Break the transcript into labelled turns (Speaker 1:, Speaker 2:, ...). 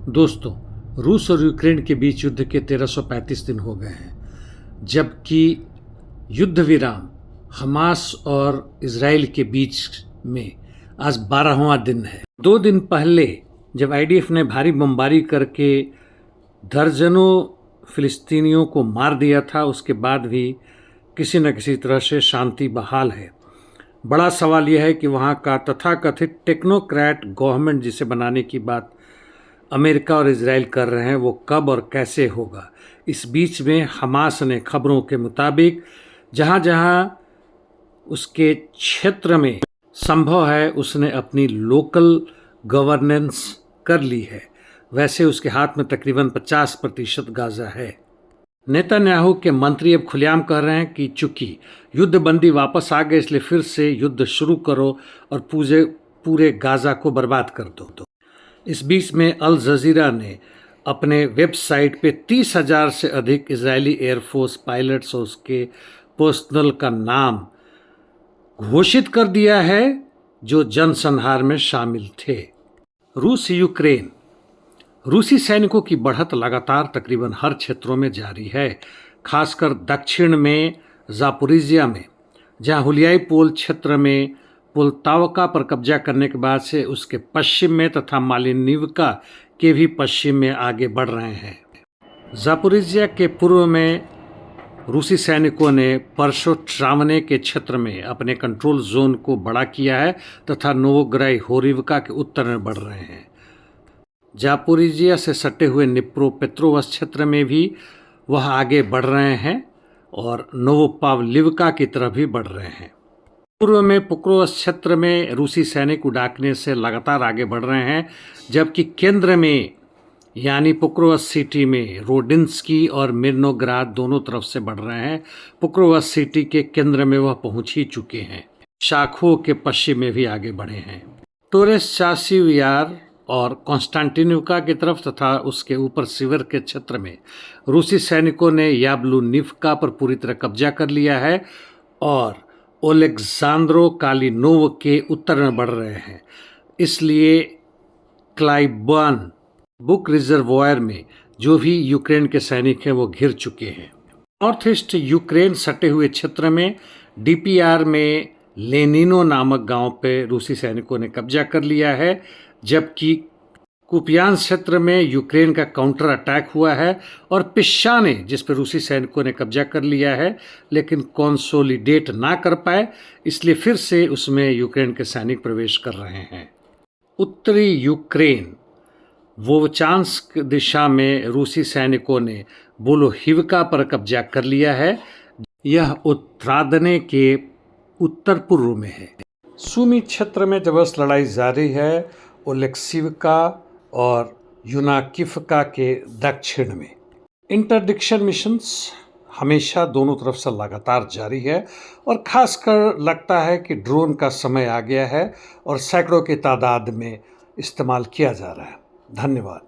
Speaker 1: दोस्तों, रूस और यूक्रेन के बीच युद्ध के 1335 दिन हो गए हैं, जबकि युद्ध विराम हमास और इजराइल के बीच में आज 12वां दिन है। 2 दिन पहले जब आईडीएफ ने भारी बमबारी करके दर्जनों फिलिस्तीनियों को मार दिया था, उसके बाद भी किसी न किसी तरह से शांति बहाल है। बड़ा सवाल यह है कि वहाँ का तथाकथित टेक्नोक्रेट गवर्नमेंट जिसे बनाने की बात अमेरिका और इजराइल कर रहे हैं, वो कब और कैसे होगा। इस बीच में हमास ने खबरों के मुताबिक जहाँ जहाँ उसके क्षेत्र में संभव है उसने अपनी लोकल गवर्नेंस कर ली है। वैसे उसके हाथ में तकरीबन 50% गाजा है। नेतन्याहू के मंत्री अब खुलेआम कह रहे हैं कि चूंकि युद्धबंदी वापस आ गए इसलिए फिर से युद्ध शुरू करो और पूरे गाजा को बर्बाद कर दो। इस बीच में अल जजीरा ने अपने वेबसाइट पे 30,000 से अधिक इजरायली एयरफोर्स पायलट्स और उसके पर्सनल का नाम घोषित कर दिया है जो जनसंहार में शामिल थे। रूस यूक्रेन रूसी सैनिकों की बढ़त लगातार तकरीबन हर क्षेत्रों में जारी है, खासकर दक्षिण में जापोरिजिया में, जहां हुलियाई पोल क्षेत्र में पुलतावका पर कब्जा करने के बाद से उसके पश्चिम में तथा मालिनिवका के भी पश्चिम में आगे बढ़ रहे हैं। जापोरिजिया के पूर्व में रूसी सैनिकों ने परशोट्रावने के क्षेत्र में अपने कंट्रोल जोन को बड़ा किया है तथा नोवोग्राई होरिवका के उत्तर में बढ़ रहे हैं। जापोरिजिया से सटे हुए निप्रोपेत्रोवस क्षेत्र में भी वह आगे बढ़ रहे हैं और नोवोपावलिवका की तरफ भी बढ़ रहे हैं। पूर्व में पुक्रोवस क्षेत्र में रूसी सैनिक उड़ाकने से लगातार आगे बढ़ रहे हैं, जबकि केंद्र में यानी पुक्रोवस सिटी में रोडिंस्की और मिर्नोग्राद दोनों तरफ से बढ़ रहे हैं। पुक्रोवस सिटी के केंद्र में वह पहुंच ही चुके हैं। शाखो के पश्चिम में भी आगे बढ़े हैं। टोरेस चासिव यार और कॉन्स्टेंटिनोवका की तरफ तथा उसके ऊपर सिवर के क्षेत्र में रूसी सैनिकों ने याब्लूनिवका पर पूरी तरह कब्जा कर लिया है और ओलेक्सांद्रो कालिनोव के उत्तर में बढ़ रहे हैं। इसलिए क्लाइबन बुक रिजर्वॉयर में जो भी यूक्रेन के सैनिक हैं वो घिर चुके हैं। नॉर्थ ईस्ट यूक्रेन सटे हुए क्षेत्र में डीपीआर में लेनिनो नामक गांव पे रूसी सैनिकों ने कब्जा कर लिया है, जबकि कुपियान क्षेत्र में यूक्रेन का काउंटर अटैक हुआ है और पिशाने जिस पर रूसी सैनिकों ने कब्जा कर लिया है लेकिन कंसोलिडेट ना कर पाए, इसलिए फिर से उसमें यूक्रेन के सैनिक प्रवेश कर रहे हैं। उत्तरी यूक्रेन वोवचांस्क दिशा में रूसी सैनिकों ने बोलोहिवका पर कब्जा कर लिया है। यह उत्तरादने के उत्तर पूर्व में है। सुमी क्षेत्र में जबरदस्त लड़ाई जारी है, ओलेक्सिवका और यूनाकिफका के दक्षिण में। इंटरडिक्शन मिशंस हमेशा दोनों तरफ से लगातार जारी है और खासकर लगता है कि ड्रोन का समय आ गया है और सैकड़ों की तादाद में इस्तेमाल किया जा रहा है। धन्यवाद।